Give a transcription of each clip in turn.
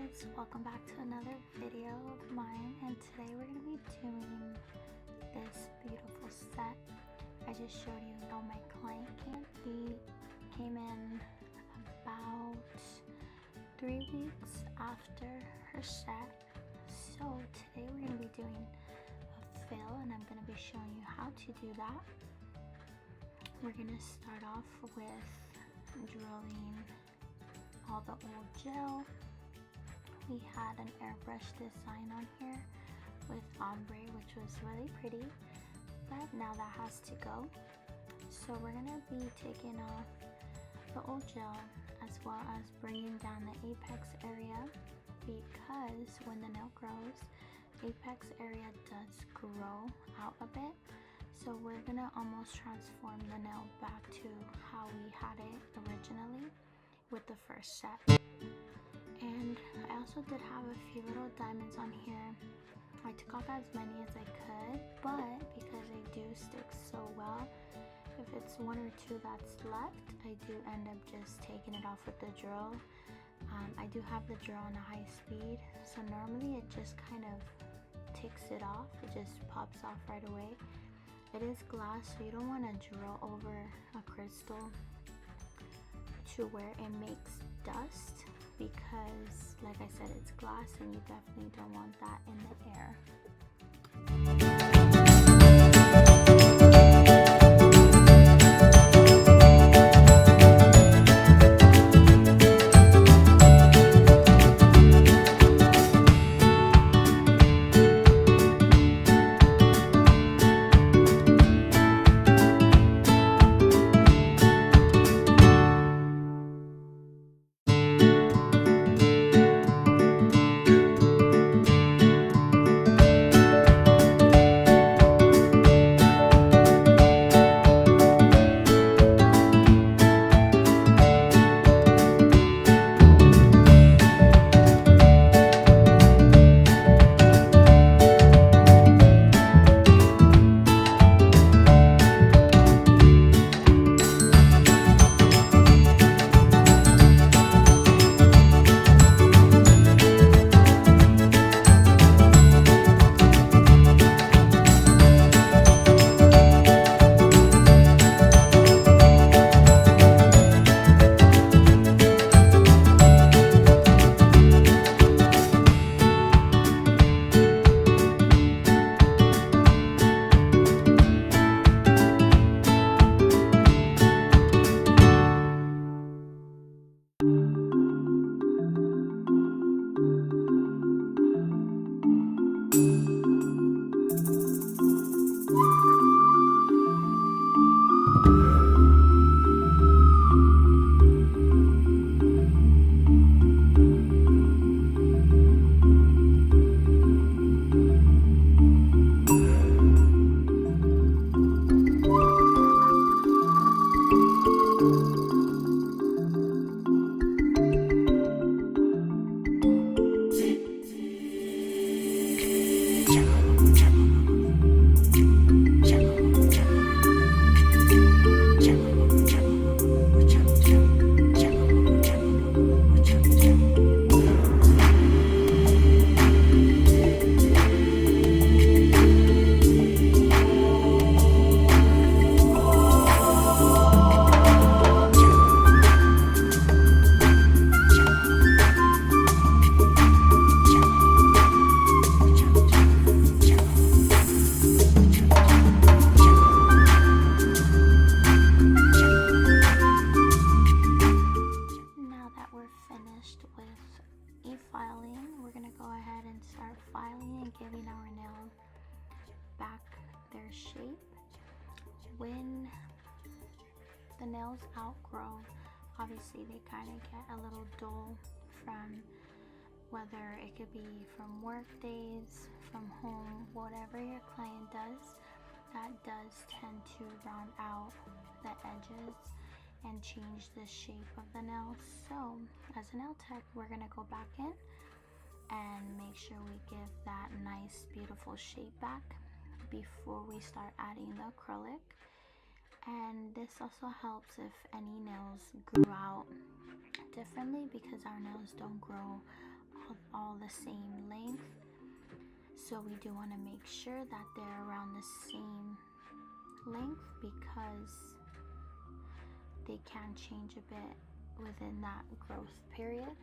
guys, welcome back to another video of mine, and today we're going to be doing this beautiful set. I just showed you how my client came in about 3 weeks after her set. So today we're going to be doing a fill, and I'm going to be showing you how to do that. We're going to start off with drilling all the old gel. We had an airbrush design on here with ombre, which was really pretty, but now that has to go. So we're gonna be taking off the old gel as well as bringing down the apex area, because when the nail grows, apex area does grow out a bit. So we're gonna almost transform the nail back to how we had it originally with the first set. And I also did have a few little diamonds on here. I took off as many as I could, but because they do stick so well, if it's one or two that's left, I do end up just taking it off with the drill. I do have the drill on a high speed, so normally it just kind of takes it off. It just pops off right away. It is glass, so you don't want to drill over a crystal to where it makes dust, because like I said, it's glass and you definitely don't want that in the air. Giving our nail back their shape. When the nails outgrow, obviously they kind of get a little dull, from whether it could be from work days, from home, whatever your client does, that does tend to round out the edges and change the shape of the nail. So as a nail tech, we're gonna go back in and make sure we give that nice beautiful shape back before we start adding the acrylic. And this also helps if any nails grew out differently, because our nails don't grow all the same length. So we do want to make sure that they're around the same length because they can change a bit within that growth period.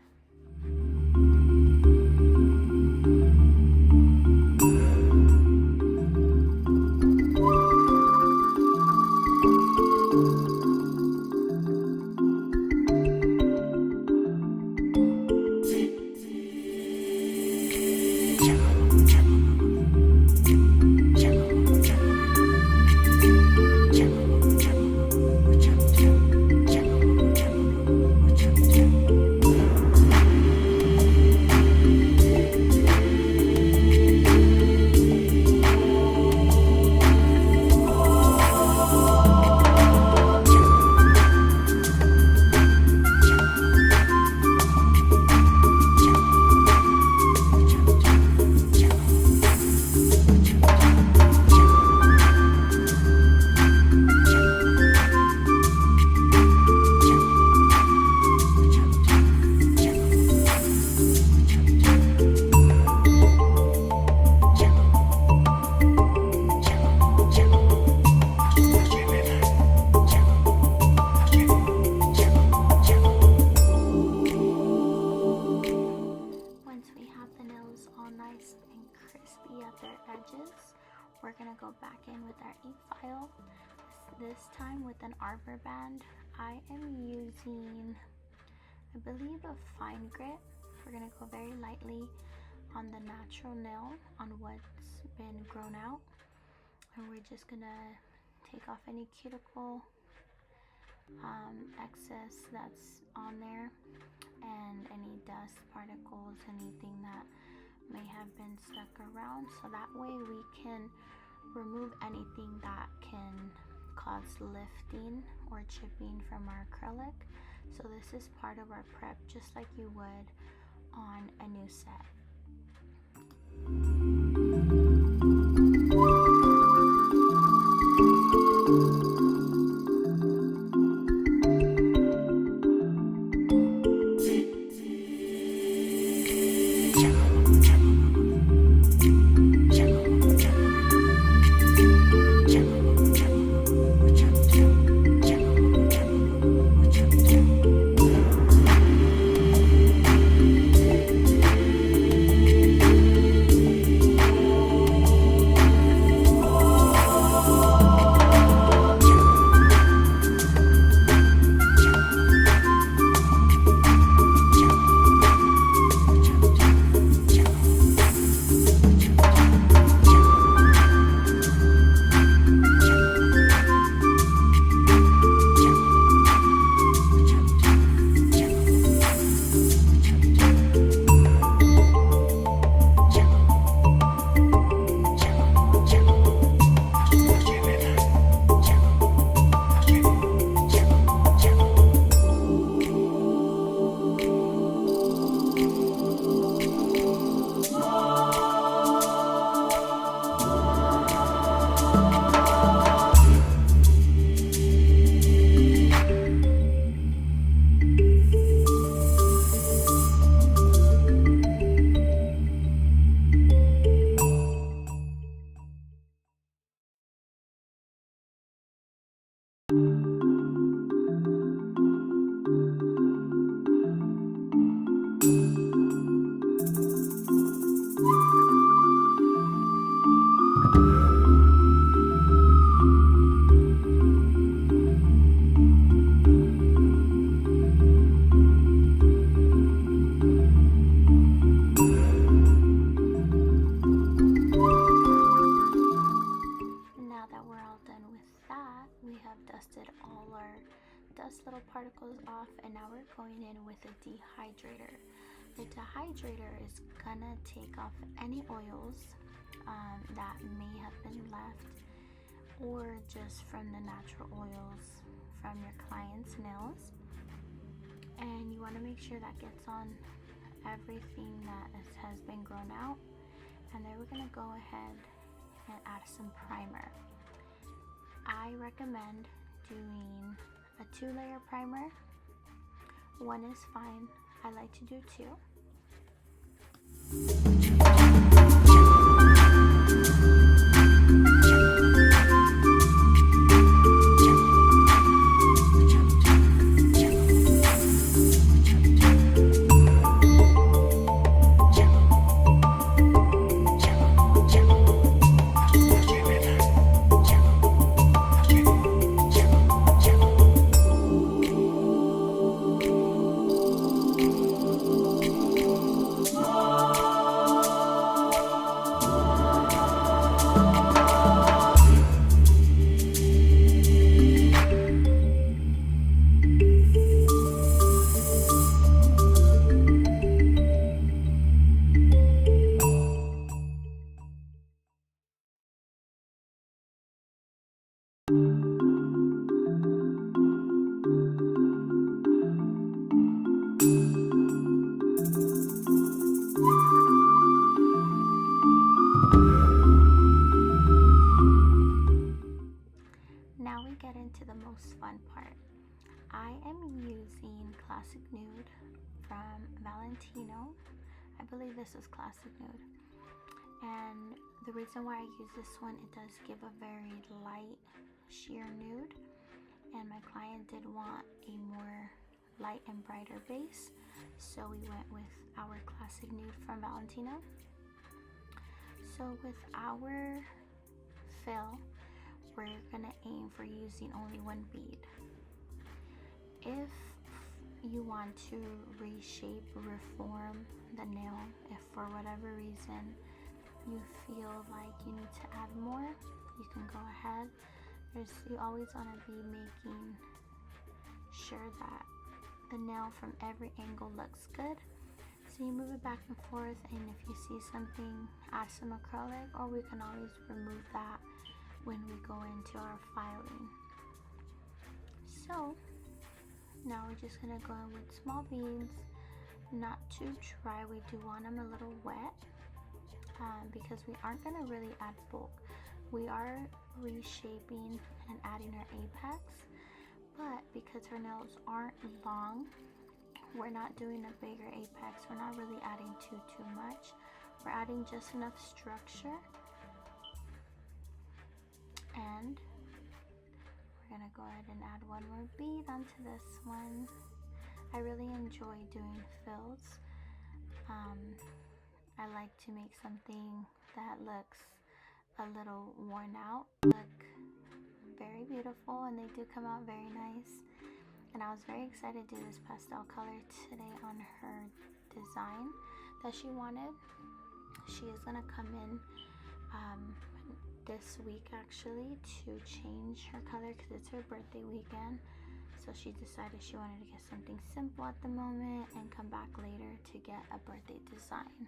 We're gonna go back in with our e-file, this time with an arbor band. I am using, I believe, a fine grit. We're gonna go very lightly on the natural nail on what's been grown out, and we're just gonna take off any cuticle excess that's on there and any dust particles, anything that may have been stuck around, so that way we can remove anything that can cause lifting or chipping from our acrylic. So this is part of our prep, just like you would on a new set. Little particles off, and now we're going in with a dehydrator. The dehydrator is gonna take off any oils that may have been left, or just from the natural oils from your client's nails, and you want to make sure that gets on everything that has been grown out. And then we're gonna go ahead and add some primer. I recommend doing a 2-layer primer. One is fine. I like to do 2. Now we get into the most fun part. I am using Classic Nude from Valentino. I believe this is Classic Nude. And the reason why I use this one, it does give a very light sheer nude. And my client did want a more light and brighter base. So we went with our Classic Nude from Valentino. So with our fill, we're gonna aim for using only one bead. If you want to reshape, reform the nail, if for whatever reason you feel like you need to add more, you can go ahead. You always want to be making sure that the nail from every angle looks good. So you move it back and forth, and if you see something, add some acrylic, or we can always remove that when we go into our filing. So now we're just gonna go in with small beads, not too dry. We do want them a little wet because we aren't gonna really add bulk. We are reshaping and adding our apex, but because her nails aren't long, we're not doing a bigger apex. We're not really adding too much. We're adding just enough structure. And we're gonna go ahead and add one more bead onto this one. I really enjoy doing fills. I like to make something that looks a little worn out look very beautiful, and they do come out very nice. And I was very excited to do this pastel color today on her design that she wanted. She is gonna come in this week actually to change her color because it's her birthday weekend. So she decided she wanted to get something simple at the moment and come back later to get a birthday design.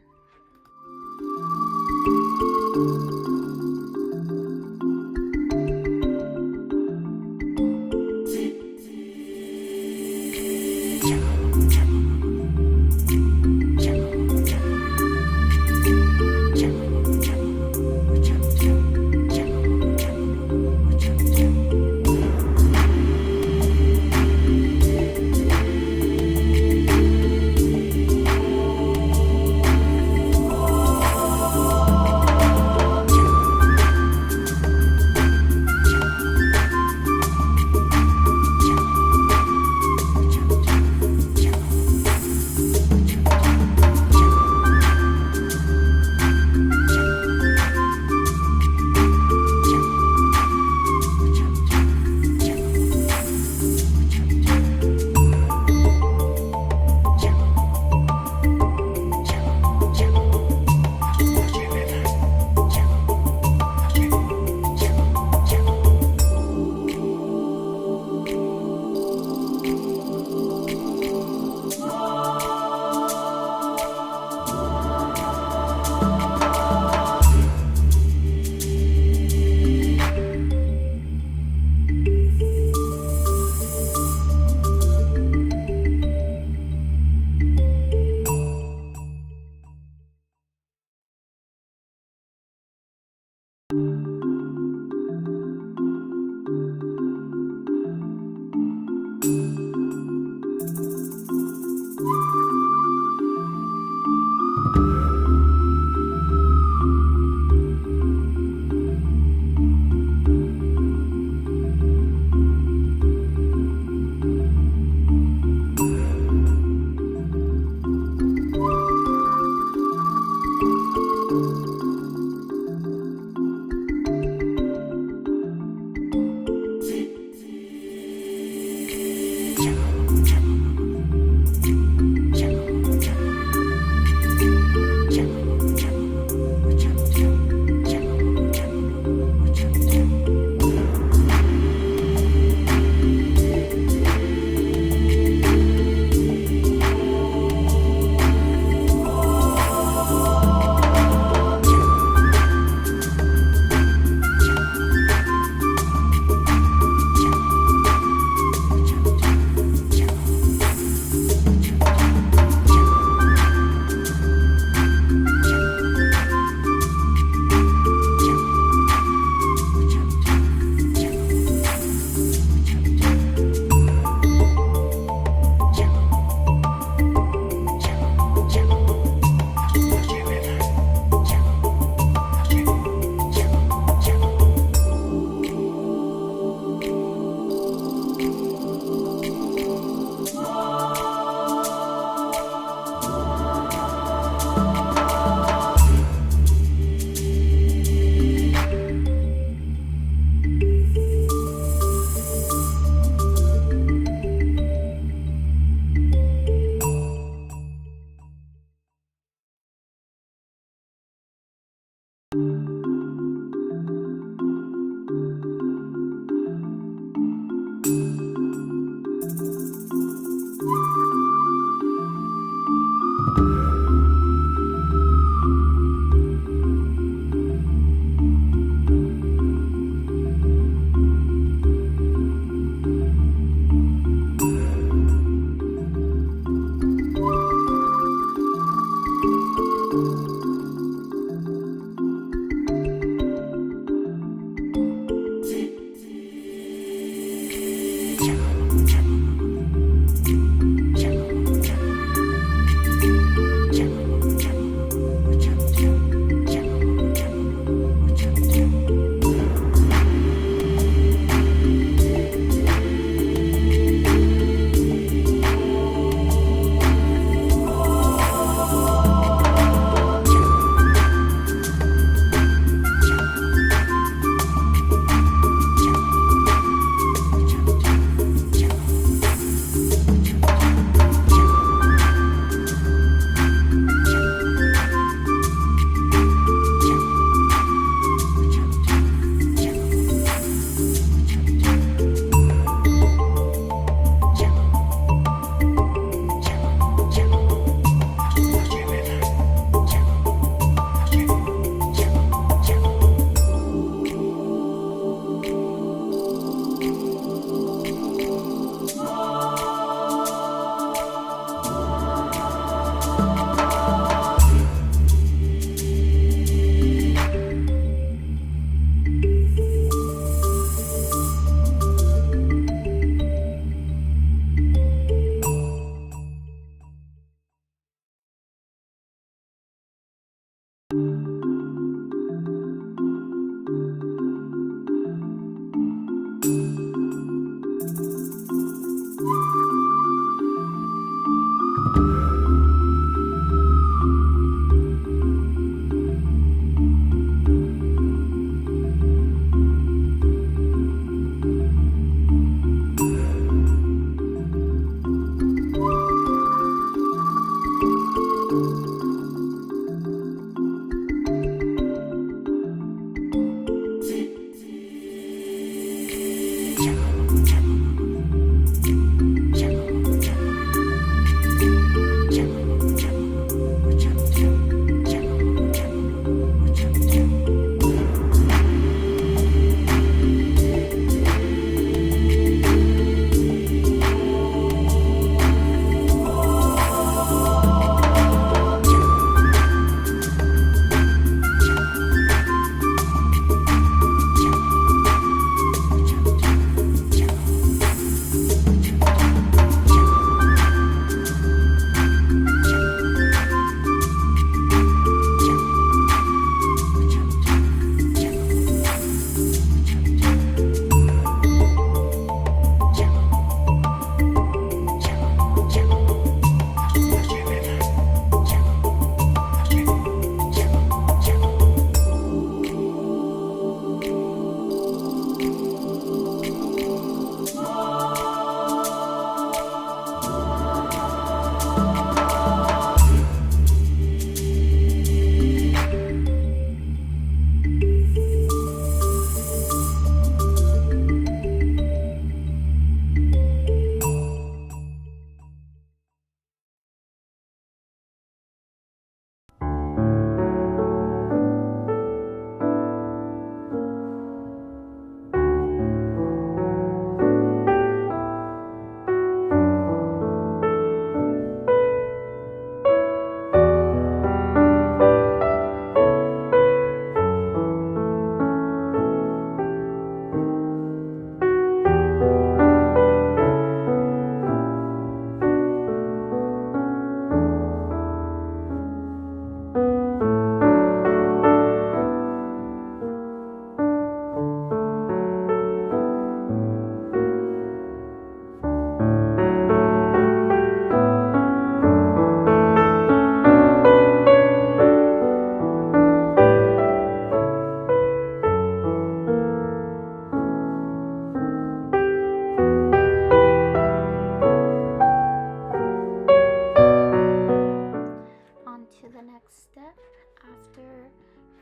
next step, after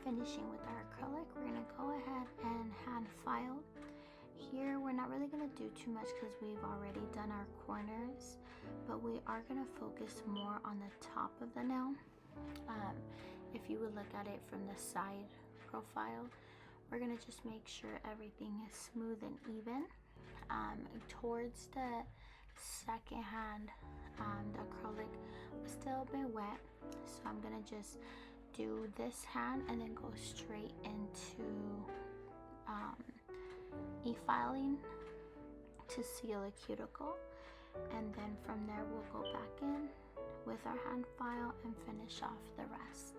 finishing with our acrylic, we're going to go ahead and hand file. Here we're not really going to do too much because we've already done our corners, but we are going to focus more on the top of the nail. If you would look at it from the side profile, we're going to just make sure everything is smooth and even. Towards the second hand, the acrylic was still a bit wet, so I'm going to just do this hand and then go straight into e-filing to seal a cuticle, and then from there we'll go back in with our hand file and finish off the rest.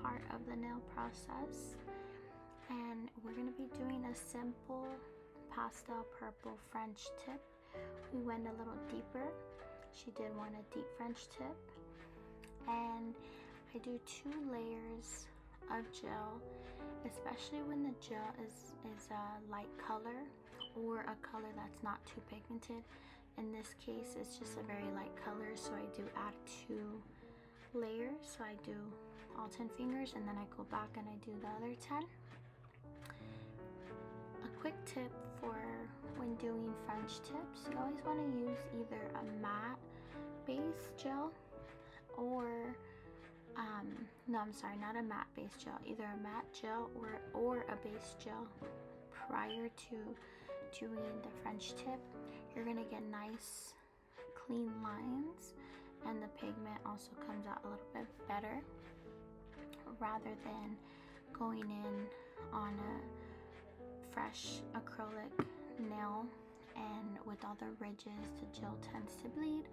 Part of the nail process, and we're going to be doing a simple pastel purple French tip. We went a little deeper. She did want a deep French tip. And I do 2 layers of gel, especially when the gel is a light color or a color that's not too pigmented. In this case, it's just a very light color, so I do add 2 layers. So I do all 10 fingers, and then I go back and I do the other 10. A quick tip for when doing French tips, you always want to use either a matte base gel or no, I'm sorry, not a matte base gel, either a matte gel or a base gel prior to doing the French tip. You're gonna get nice clean lines, and the pigment also comes out a little bit better rather than going in on a fresh acrylic nail, and with all the ridges the gel tends to bleed.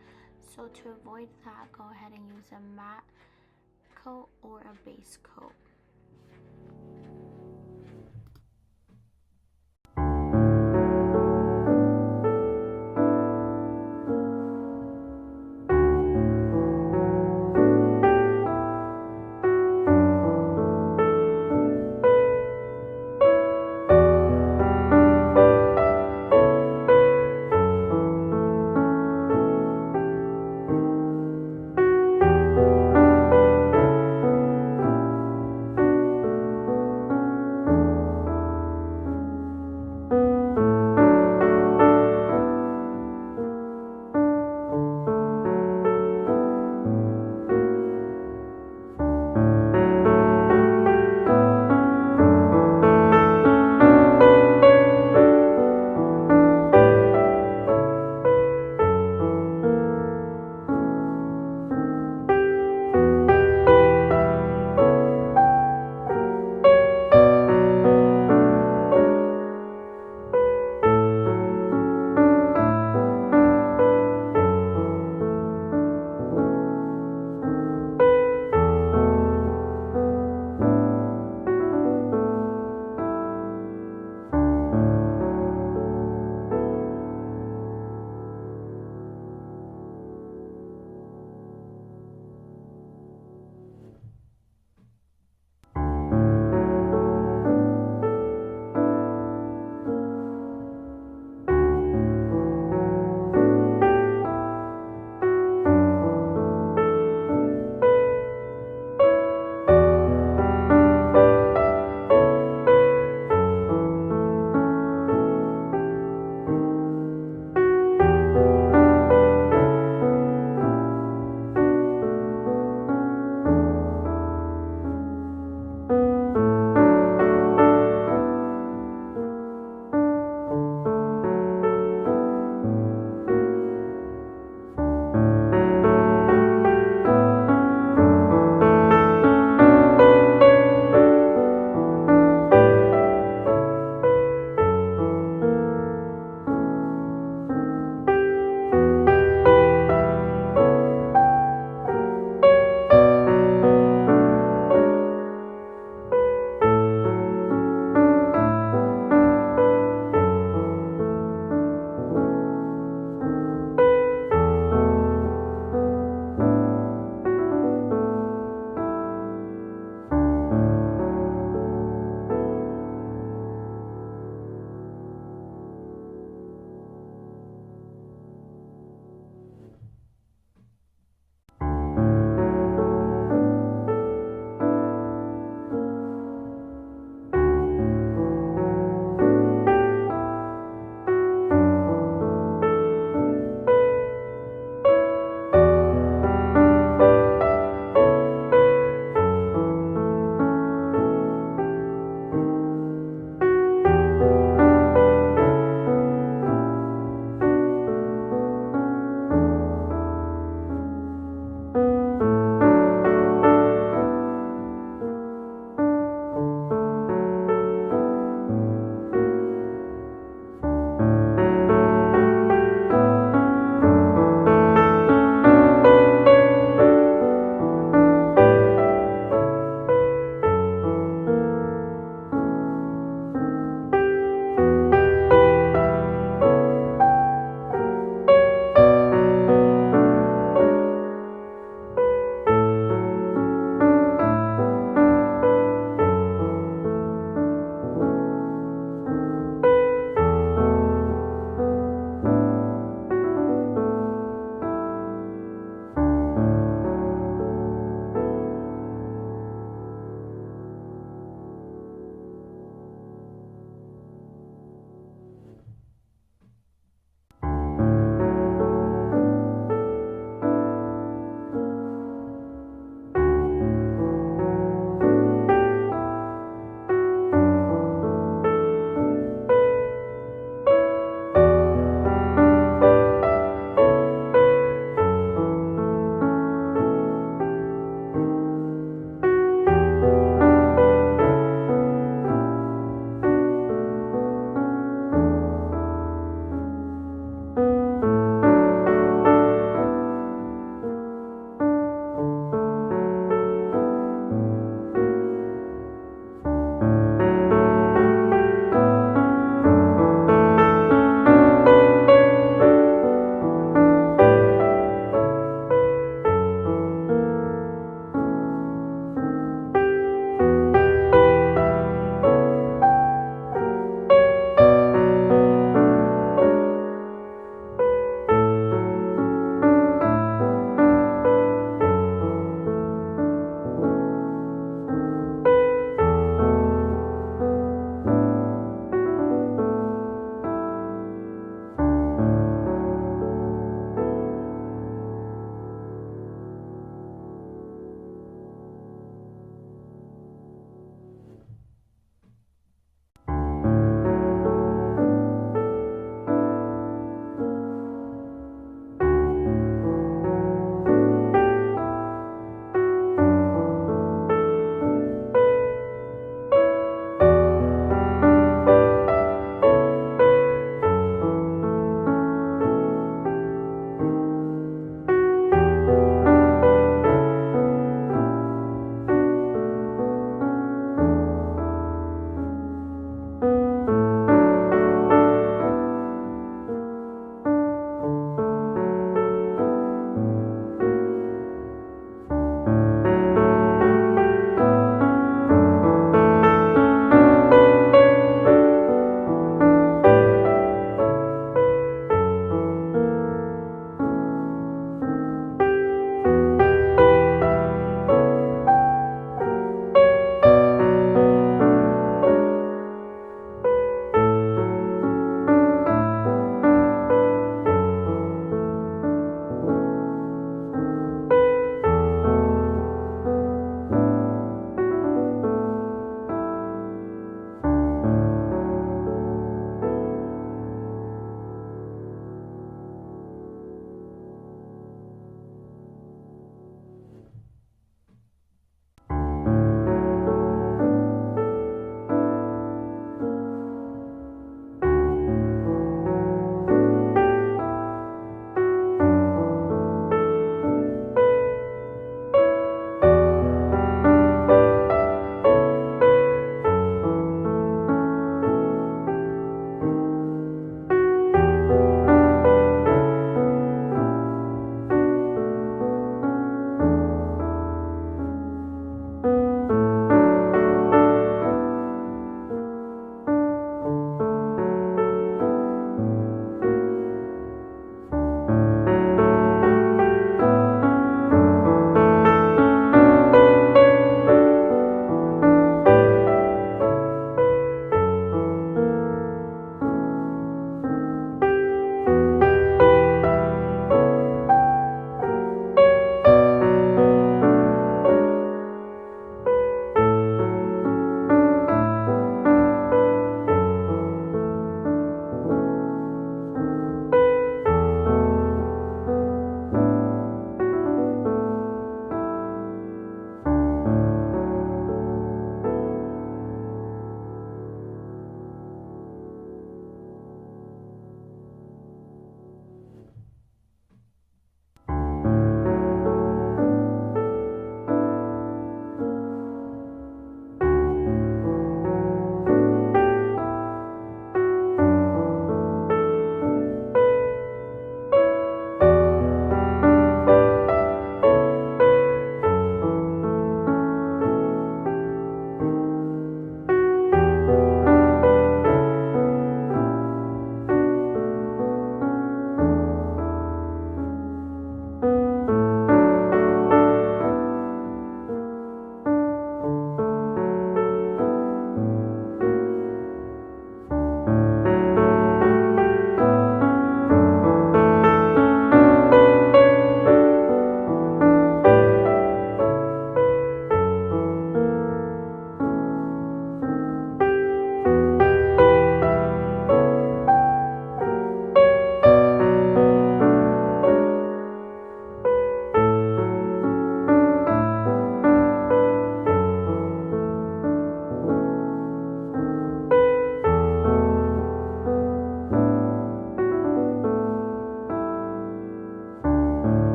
So to avoid that, go ahead and use a matte coat or a base coat.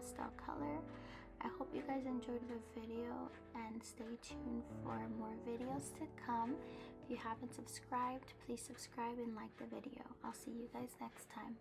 pastel color. I hope you guys enjoyed the video and stay tuned for more videos to come. If you haven't subscribed, please subscribe and like the video. I'll see you guys next time.